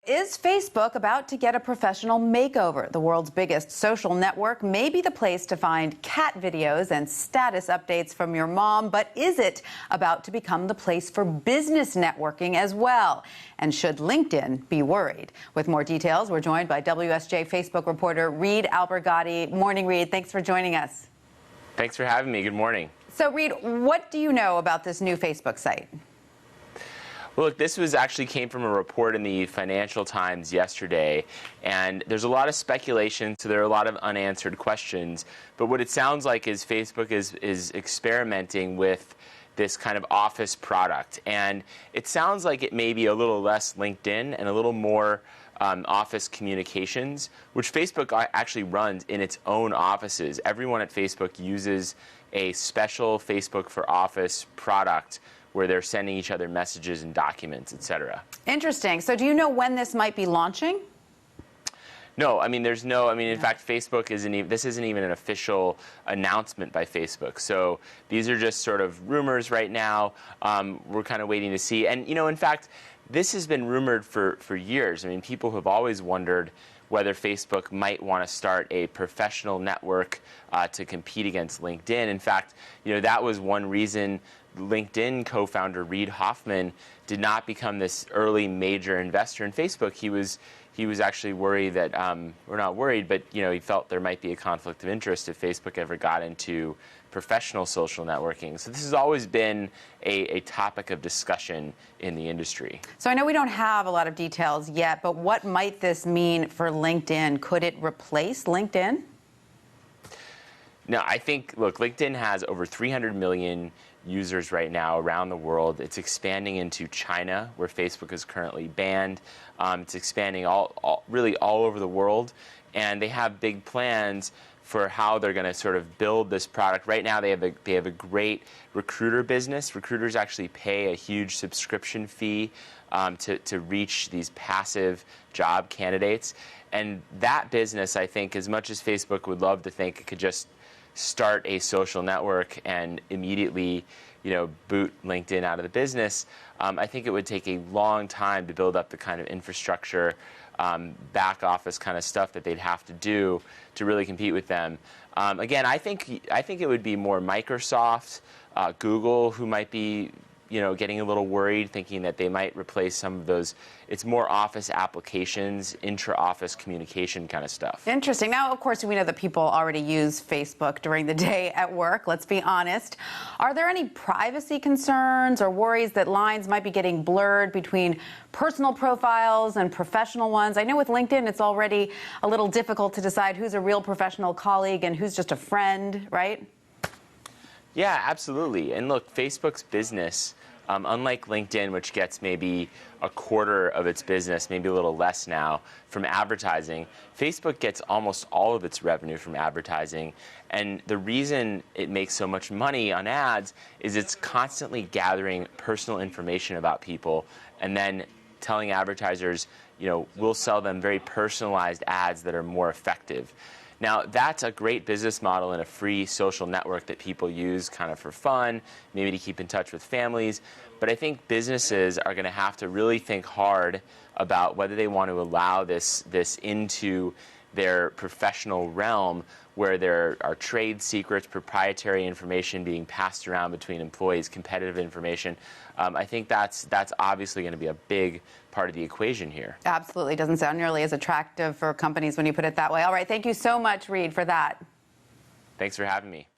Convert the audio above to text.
Is Facebook about to get a professional makeover? The world's biggest social network may be the place to find cat videos and status updates from your mom, but is it about to become the place for business networking as well? And should LinkedIn be worried? With more details, we're joined by WSJ Facebook reporter Reed Albergotti. Morning, Reed. Thanks for joining us. Thanks for having me. Good morning. So, Reed, what do you know about this new Facebook site? Well, look, this actually came from a report in the Financial Times yesterday, and there's a lot of speculation, so there are a lot of unanswered questions. But what it sounds like is Facebook is experimenting with this kind of office product, and it sounds like it may be a little less LinkedIn and a little more office communications, which Facebook actually runs in its own offices. Everyone at Facebook uses a special Facebook for Office product where they're sending each other messages and documents, etc. Interesting. So do you know when this might be launching? No, in fact, Facebook this isn't even an official announcement by Facebook. So these are just sort of rumors right now. We're kind of waiting to see. And, in fact, this has been rumored for years. I mean, people have always wondered whether Facebook might want to start a professional network to compete against LinkedIn. In fact, that was one reason LinkedIn co-founder Reid Hoffman did not become this early major investor in Facebook. He was actually worried that, or not worried, but he felt there might be a conflict of interest if Facebook ever got into professional social networking. So this has always been a topic of discussion in the industry. So I know we don't have a lot of details yet, but what might this mean for LinkedIn? Could it replace LinkedIn? No, I think, look, LinkedIn has over 300 million users right now around the world. It's expanding into China, where Facebook is currently banned. It's expanding really all over the world, and they have big plans for how they're going to sort of build this product. Right now, they have a great recruiter business. Recruiters actually pay a huge subscription fee to reach these passive job candidates, and that business, I think, as much as Facebook would love to think it could just start a social network and immediately, boot LinkedIn out of the business, I think it would take a long time to build up the kind of infrastructure, back office kind of stuff that they'd have to do to really compete with them. Again, I think it would be more Microsoft, Google, who might be getting a little worried, thinking that they might replace some of those. It's more office applications, intra-office communication kind of stuff. Interesting. Now, of course, we know that people already use Facebook during the day at work. Let's be honest. Are there any privacy concerns or worries that lines might be getting blurred between personal profiles and professional ones? I know with LinkedIn, it's already a little difficult to decide who's a real professional colleague and who's just a friend, right? Yeah, absolutely. And look, Facebook's business, unlike LinkedIn, which gets maybe a quarter of its business, maybe a little less now, from advertising, Facebook gets almost all of its revenue from advertising. And the reason it makes so much money on ads is it's constantly gathering personal information about people and then telling advertisers, we'll sell them very personalized ads that are more effective. Now, that's a great business model in a free social network that people use kind of for fun, maybe to keep in touch with families. But I think businesses are going to have to really think hard about whether they want to allow this into their professional realm, where there are trade secrets, proprietary information being passed around between employees, competitive information. I think that's obviously going to be a big part of the equation here. Absolutely. Doesn't sound nearly as attractive for companies when you put it that way. All right. Thank you so much, Reed, for that. Thanks for having me.